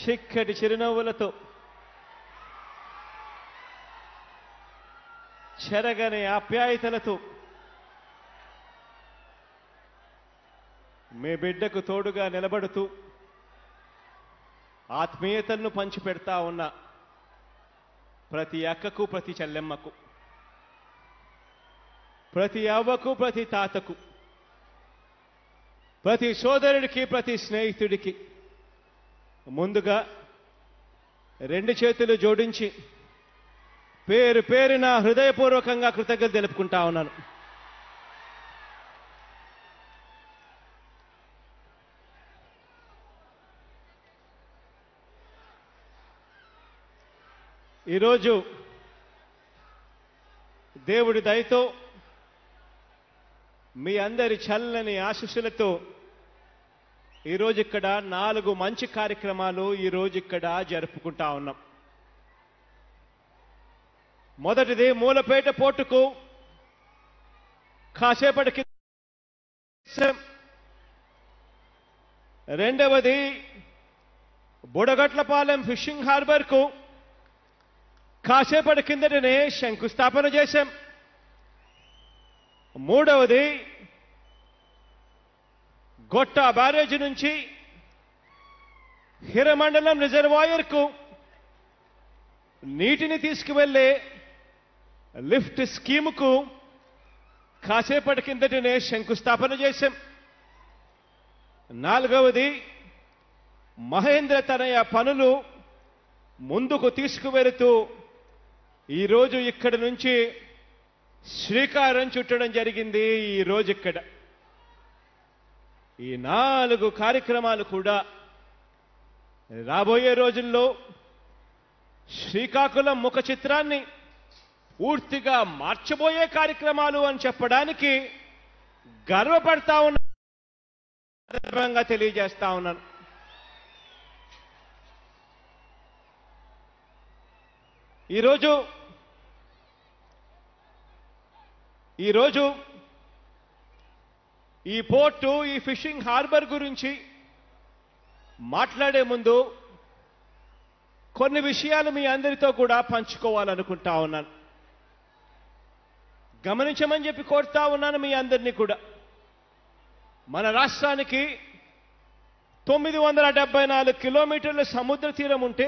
చిక్కటి చిరునవ్వులతో చెరగని ఆప్యాయతలతో మీ బిడ్డకు తోడుగా నిలబడుతూ ఆత్మీయతను పంచిపెడతా ఉన్న ప్రతి అక్కకు, ప్రతి చెల్లెమ్మకు, ప్రతి అవ్వకు, ప్రతి తాతకు, ప్రతి సోదరుడికి, ప్రతి స్నేహితుడికి ముందుగా రెండు చేతులు జోడించి పేరు పేరున హృదయపూర్వకంగా కృతజ్ఞతలు తెలుపుకుంటా ఉన్నాను. ఈరోజు దేవుడి దయతో మీ అందరి చల్లని ఆశీస్సులతో ఈరోజు ఇక్కడ 4 మంచి కార్యక్రమాలు ఈరోజు ఇక్కడ జరుపుకుంటా ఉన్నాం. మొదటిది మూలపేట పోర్టుకు కాసేపటికి, రెండవది బుడగట్లపాలెం ఫిషింగ్ హార్బర్కు కాసేపటి కిందటనే శంకుస్థాపన చేశాం. మూడవది గొట్ట బ్యారేజ్ నుంచి హిరమండలం రిజర్వాయర్కు నీటిని తీసుకువెళ్లే లిఫ్ట్ స్కీముకు కాసేపటి కిందటనే శంకుస్థాపన చేశాం. నాలుగవది మహేంద్ర తనయ పనులు ముందుకు తీసుకువెళుతూ ఈరోజు ఇక్కడి నుంచి శ్రీకారం చుట్టడం జరిగింది. ఈరోజు ఇక్కడ ఈ 4 కార్యక్రమాలు కూడా రాబోయే రోజుల్లో శ్రీకాకుళం ముఖ చిత్రాన్ని పూర్తిగా మార్చబోయే కార్యక్రమాలు అని చెప్పడానికి గర్వపడతా ఉన్నా తెలియజేస్తా ఉన్నాను. ఈరోజు ఈ పోర్టు, ఈ ఫిషింగ్ హార్బర్ గురించి మాట్లాడే ముందు కొన్ని విషయాలు మీ అందరితో కూడా పంచుకోవాలనుకుంటా ఉన్నాను. గమనించమని చెప్పి కోరుతా ఉన్నాను మీ అందరినీ కూడా. మన రాష్ట్రానికి 974 కిలోమీటర్ల సముద్ర తీరం ఉంటే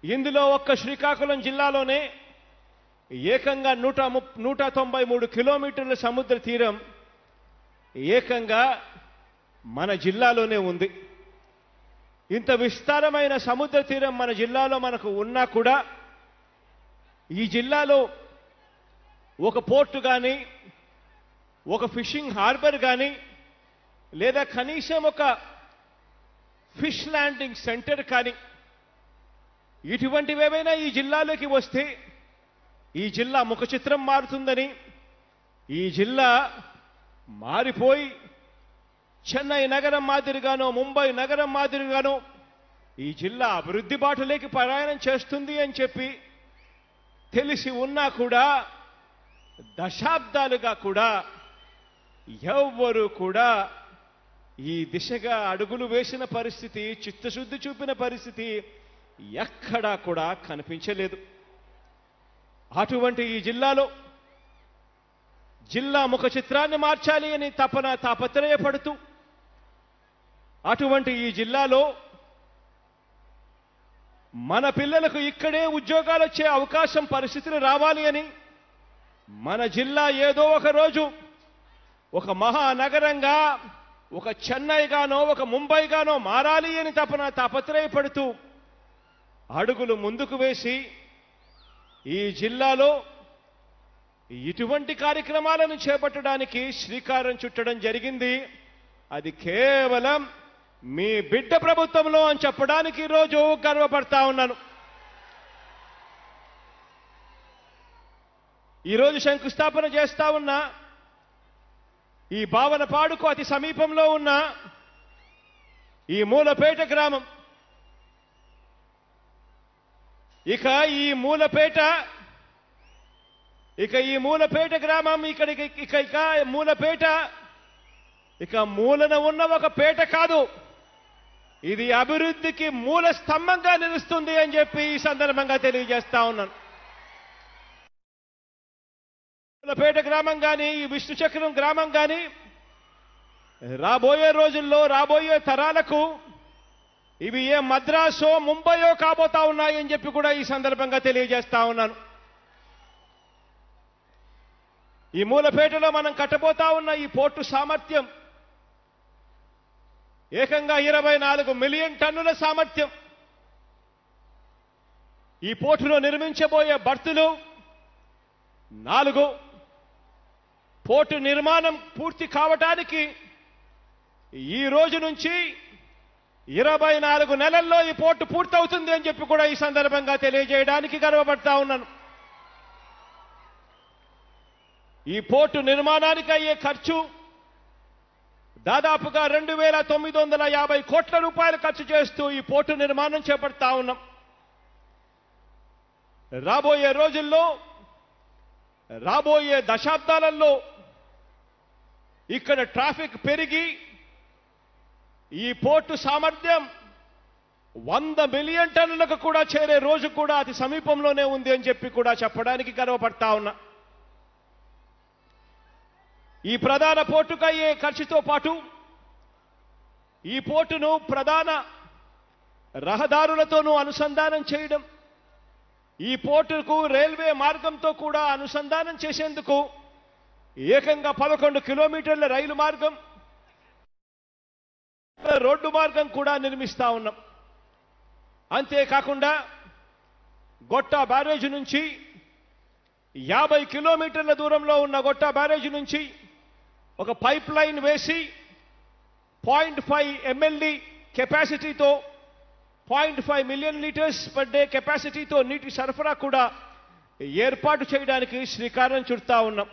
ఇందులో ఒక్క శ్రీకాకుళం జిల్లాలోనే ఏకంగా 193 కిలోమీటర్ల సముద్ర తీరం ఏకంగా మన జిల్లాలోనే ఉంది. ఇంత విస్తారమైన సముద్ర తీరం మన జిల్లాలో మనకు ఉన్నా కూడా ఈ జిల్లాలో ఒక పోర్టు కానీ, ఒక ఫిషింగ్ హార్బర్ కానీ, లేదా కనీసం ఒక ఫిష్ ల్యాండింగ్ సెంటర్ కానీ ఇటువంటివేవైనా ఈ జిల్లాలోకి వస్తే ఈ జిల్లా ముఖ చిత్రం మారుతుందని, ఈ జిల్లా మారిపోయి చెన్నై నగరం మాదిరిగానో, ముంబై నగరం మాదిరిగానో ఈ జిల్లా అభివృద్ధి బాటలోకి ప్రయాణం చేస్తుంది అని చెప్పి తెలిసి ఉన్నా కూడా దశాబ్దాలుగా కూడా ఎవ్వరూ కూడా ఈ దిశగా అడుగులు వేసిన పరిస్థితి, చిత్తశుద్ధి చూపిన పరిస్థితి ఎక్కడా కూడా కనిపించలేదు. అటువంటి ఈ జిల్లాలో జిల్లా ముఖ చిత్రాన్ని మార్చాలి అని తాపత్రయపడుతూ అటువంటి ఈ జిల్లాలో మన పిల్లలకు ఇక్కడే ఉద్యోగాలు వచ్చే అవకాశం, పరిస్థితులు రావాలి అని మన జిల్లా ఏదో ఒక రోజు ఒక మహానగరంగా, ఒక చెన్నైగానో, ఒక ముంబైగానో మారాలి అని తాపత్రయపడుతూ అడుగులు ముందుకు వేసి ఈ జిల్లాలో ఇటువంటి కార్యక్రమాలను చేపట్టడానికి శ్రీకారం చుట్టడం జరిగింది. అది కేవలం మీ బిడ్డ ప్రభుత్వంలో అని చెప్పడానికి ఈరోజు గర్వపడతా ఉన్నాను. ఈరోజు శంకుస్థాపన చేస్తా ఉన్నా ఈ భావనపాడుకు అతి సమీపంలో ఉన్న ఈ మూలపేట గ్రామం, ఇక ఈ మూలపేట గ్రామం మూలన ఉన్న ఒక పేట కాదు, ఇది అభివృద్ధికి మూల స్తంభంగా నిలుస్తుంది అని చెప్పి ఈ సందర్భంగా తెలియజేస్తా ఉన్నాను. పేట గ్రామం కానీ ఈ విష్ణుచక్రం గ్రామం కానీ రాబోయే రోజుల్లో రాబోయే తరాలకు ఇవి ఏ మద్రాసో ముంబయో కాబోతా ఉన్నాయని చెప్పి కూడా ఈ సందర్భంగా తెలియజేస్తా ఉన్నాను. ఈ మూలపేటలో మనం కట్టబోతా ఉన్న ఈ పోర్టు సామర్థ్యం ఏకంగా 24 మిలియన్ టన్నుల సామర్థ్యం. ఈ పోర్టులో నిర్మించబోయే బర్తులు 4. పోర్టు నిర్మాణం పూర్తి కావటానికి ఈ రోజు నుంచి 24 నెలల్లో ఈ పోర్టు పూర్తవుతుంది అని చెప్పి కూడా ఈ సందర్భంగా తెలియజేయడానికి గర్వపడతా ఉన్నాను. ఈ పోర్టు నిర్మాణానికి అయ్యే ఖర్చు దాదాపుగా 2,950 కోట్ల రూపాయలు ఖర్చు చేస్తూ ఈ పోర్టు నిర్మాణం చేపడతా ఉన్నాం. రాబోయే రోజుల్లో రాబోయే దశాబ్దాలలో ఇక్కడ ట్రాఫిక్ పెరిగి ఈ పోర్టు సామర్థ్యం 100 మిలియన్ టన్నులకు కూడా చేరే రోజు కూడా అతి సమీపంలోనే ఉంది అని చెప్పి కూడా చెప్పడానికి గర్వపడతా ఉన్నా. ఈ ప్రధాన పోర్టుకు అయ్యే ఖర్చుతో పాటు ఈ పోర్టును ప్రధాన రహదారులతోనూ అనుసంధానం చేయడం, ఈ పోర్టుకు రైల్వే మార్గంతో కూడా అనుసంధానం చేసేందుకు ఏకంగా 11 కిలోమీటర్ల రైలు మార్గం, రోడ్డు మార్గం కూడా నిర్మిస్తా ఉన్నాం. అంతేకాకుండా గొట్టా బ్యారేజ్ నుంచి 50 కిలోమీటర్ల దూరంలో ఉన్న గొట్టా బ్యారేజ్ నుంచి ఒక పైప్ లైన్ వేసి 0.5 MLD కెపాసిటీతో 0.5 మిలియన్ లీటర్స్ పర్ డే కెపాసిటీతో నీటి సరఫరా కూడా ఏర్పాటు చేయడానికి శ్రీకారం చుడతా ఉన్నాం.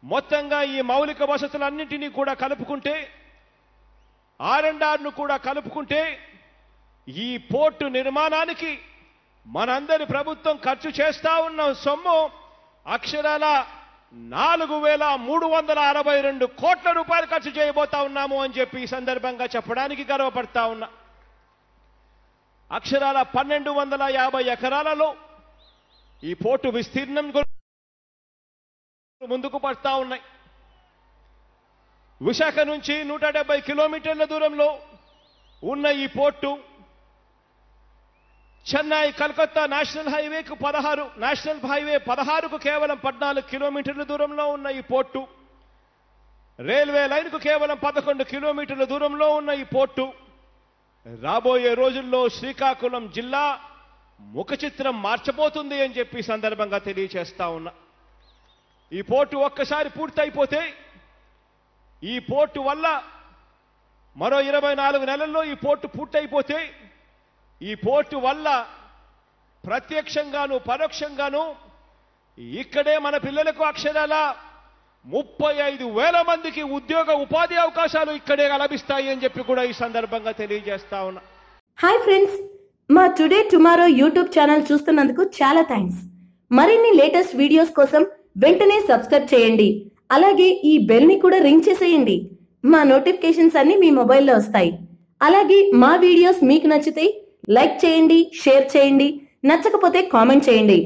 మొత్తంగా ఈ మౌలిక వసతులన్నింటినీ కూడా కలుపుకుంటే R&Rను కూడా కలుపుకుంటే ఈ పోర్టు నిర్మాణానికి మనందరి ప్రభుత్వం ఖర్చు చేస్తా ఉన్న సొమ్ము అక్షరాల 4,362 కోట్ల రూపాయలు ఖర్చు చేయబోతా ఉన్నాము అని చెప్పి ఈ సందర్భంగా చెప్పడానికి గర్వపడతా ఉన్నా. అక్షరాల 1,250 ఎకరాలలో ఈ పోర్టు విస్తీర్ణం ముందుకు పడతా ఉన్నాయి. విశాఖ నుంచి 170 కిలోమీటర్ల దూరంలో ఉన్న ఈ పోర్టు చెన్నై కలకత్తా నేషనల్ హైవేకు 16కు కేవలం 14 కిలోమీటర్ల దూరంలో ఉన్న ఈ పోర్టు, రైల్వే లైన్కు కేవలం 11 కిలోమీటర్ల దూరంలో ఉన్న ఈ పోర్టు రాబోయే రోజుల్లో శ్రీకాకుళం జిల్లా ముఖ చిత్రం మార్చబోతుంది అని చెప్పి సందర్భంగా తెలియజేస్తా ఉన్నా. ఈ పోర్టు ఒక్కసారి పూర్తయిపోతే ఈ పోర్టు వల్ల మరో 24 నెలల్లో ఈ పోర్టు పూర్తయిపోతే ఈ పోర్టు వల్ల ప్రత్యక్షంగాను పరోక్షంగాను ఇక్కడే మన పిల్లలకు అక్షరాల 35,000 మందికి ఉద్యోగ ఉపాధి అవకాశాలు ఇక్కడే లభిస్తాయి అని చెప్పి కూడా ఈ సందర్భంగా తెలియజేస్తా ఉన్నా. హాయ్ ఫ్రెండ్స్, మా టుడే టుమారో యూట్యూబ్ ఛానల్ చూస్తున్నందుకు చాలా థ్యాంక్స్. మరిన్ని లేటెస్ట్ వీడియోస్ కోసం వెంటనే సబ్స్క్రైబ్ చేయండి. అలాగే ఈ బెల్ ని కూడా రింగ్ చేసేయండి. మా నోటిఫికేషన్స్ అన్ని మీ మొబైల్లో వస్తాయి. అలాగే మా వీడియోస్ మీకు నచ్చితే లైక్ చేయండి, షేర్ చేయండి, నచ్చకపోతే కామెంట్ చేయండి.